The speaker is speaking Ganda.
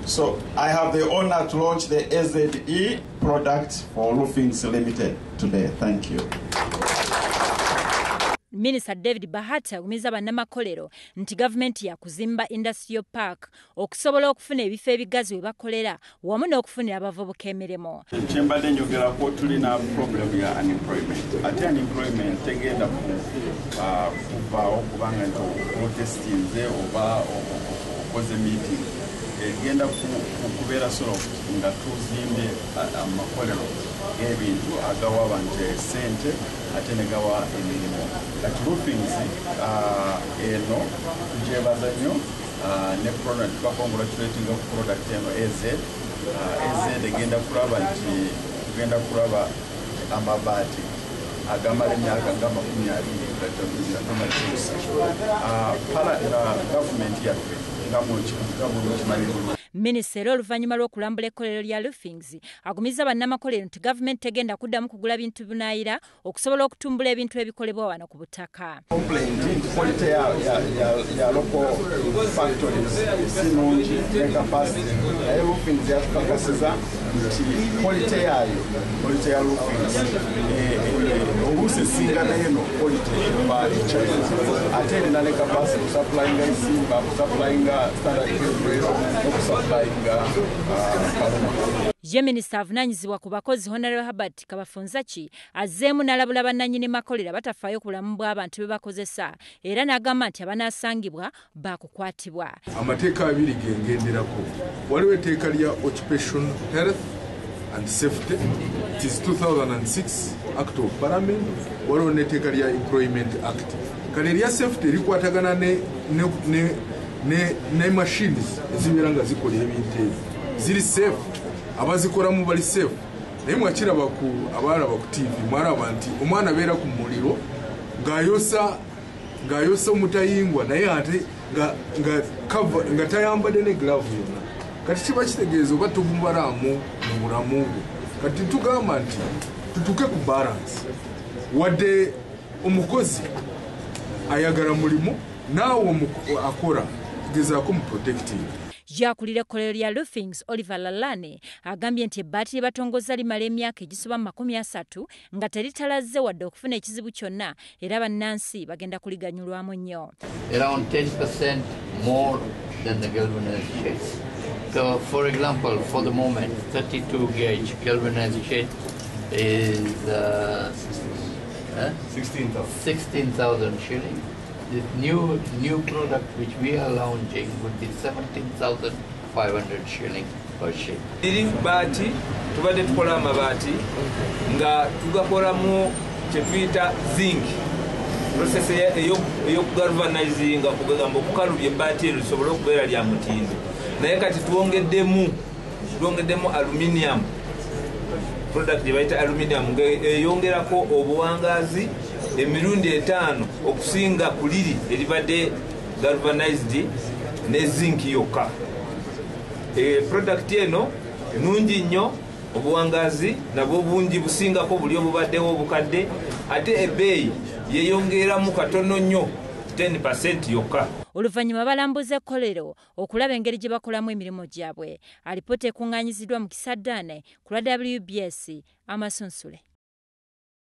So I have the honor to launch the AZE product for Roofings Limited today. Thank you. Minister David Bahati agumiza bannamakolero nti gavumenti ya kuzimba industrial park okusobola okufuna ebifo ebigazi we bakolera wamu n'okufunira abavubuka emirimu. Kyembadde njogera ko tulina problem ya unemployment. Ate unemployment tegenda kuvaawo kubanga nti protestinze oba okoze meeting. Egenda kubeera solo nga tuzimbe amakolero g'ebintu agawa abantu sente ate ne gawa emirimu. Kati Roofings eno tugyebaza nnyo ne product bakongratulating of product eno AZ egenda kulaba nti tugenda kulaba amabaati agamala emyaka nga 20 nga tumakyusa. Gavumenti yaffe nga mukimanyi. Minisitule oluvannyuma lw'okulambula ekkolero lya Roofings agumiza bannamakolero nti gavumenti tegenda kuddamu kugula bintu binaayira okusobola okutumbula ebintu ebikolebwa wano ku butaka. Quality ya local factories sinungi ne capacity. Roofings yatukakasiza nti quality ya Roofings oluusi esinga nayo no quality ba China. Ate nina ne capacity kusupplyinga Isimba, kusupplyinga Standard Gauge, Ye minisita avunaanyizibwa ku bakozi Honorable Herbert Kabafunzaki azzeemu n'alabula bannannyini makolera batafaayo ku bulamu bw'abantu be bakozesa era n'agamba nti abanaasangibwa baakukwatibwa. Amateeka abiri gengenderako. Waliwo etteeka lya Occupation Health and Safety, it is 2006 Act of Parliament, waliwo n'etteeka lya Employment Act. Kale lya safety likwatagana ne machines ezibeera nga zikola ebintu ebyo ziri safe, abazikoramu bali safe. Naye mwakiraba ku abalaba ku TV mwaraba nti omwana abeera ku muliro ng'ayosa omutayingwa naye ate nga tayambadde ne glove yonna. Kati kiba kitegeeza oba tugumalamu mu bulamu bwe. Kati tugamba nti tutuke ku balance. Wadde omukozi ayagala mulimu naawe akora gezaako mu protecting. Yakulira ekkolero lya Roofings Oliver Lalane agambye nti ebbaati lye batongoza limala emyaka egisoba 30 nga teritalaze wadde okufuna ekizibu kyonna era bannansi bagenda kuliganyulwamu nnyo. Around 10% more than the galvanized shades. So for example, for the moment 32 gauge galvanized shade is 16,000 shillings. This new product which we are launching would be 17,500 shillings per shade. Iri baati tubadde tukola amabaati nga tugakolamu kyetuyita zinc process eyokugalvanizinga kugamba okukalubya ebbaati ero lisobole okubeera lya mutindo naye kati twongeddemu aluminium product gye bayita aluminium ng'eyongerako obuwangaazi emirundi 5 okusinga ku liri eribadde galvanized ne zinc yokka. Product eno nungi nnyo, obuwangaazi nabwo bungi busingako buli obubaddewo obukadde, ate ebbeeyi yeeyongeramu katono nnyo 10% yokka. Oluvannyuma balambuza ekkolero okulaba engeri gye bakolamu emirimu gyabwe. Alipoota ekuŋŋaanyiziddwa mu Kisaddaane ku lwa WBS Amasunsule.